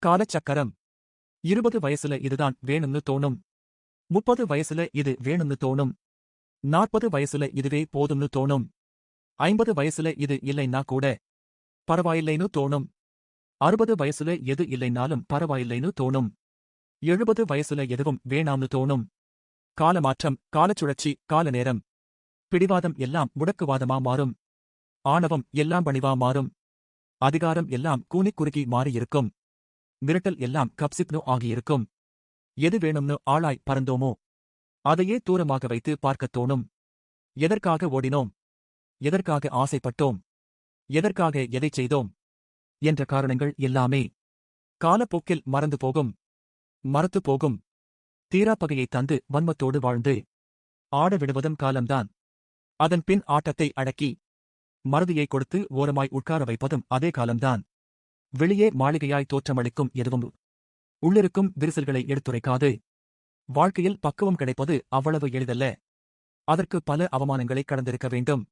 காலச்சக்கரம். 20 வயசுல இதுதான் வேணும்னு தோணும். 30 வயசுல இது வேணும்னு தோணும். 40 வயசுல இதுவே போதும்னு தோணும். 50 வயசுல இது இல்லைன்னா கூட பரவாயில்லைன்னு தோணும். 60 வயசுல எது இல்லைனாலும் பரவாயில்லைன்னு தோணும். 70 வயசுல எதுவும் வேணாம்னு தோணும். காலமாற்றம், காலச்சுழற்சி, காலநேரம். பிடிவாதம் எல்லாம் முடக்குவாதமா மாறும். ஆணவம் எல்லாம் பணிவா மாறும். அதிகாரம் எல்லாம் கூனிக் குறுகி மாறியிருக்கும். மிரட்டல் எல்லாம் கப்சிப்னு ஆகியிருக்கும். எது வேணும்னு ஆளாய் பறந்தோமோ அதையே தூரமாக வைத்து பார்க்கத் தோணும். எதற்காக ஓடினோம்? எதற்காக ஆசைப்பட்டோம்? எதற்காக எதைச் செய்தோம் என்ற காரணங்கள் எல்லாமே காலப்போக்கில் மறந்து போகும். மறத்துப் போகும். தீராப்பகையைத் தந்து வன்மத்தோடு வாழ்ந்து ஆட விடுவதும் காலம்தான். அதன் பின் ஆட்டத்தை அடக்கி மறதியை கொடுத்து ஓரமாய் உட்கார வைப்பதும் அதே காலம்தான். வெளியே மாளிகையாய் தோற்றமளிக்கும் எதுவும் உள்ளிருக்கும் விரிசல்களை எடுத்துரைக்காது. வாழ்க்கையில் பக்குவம் கிடைப்பது அவ்வளவு எளிதல்ல. அதற்கு பல அவமானங்களை கடந்திருக்க வேண்டும்.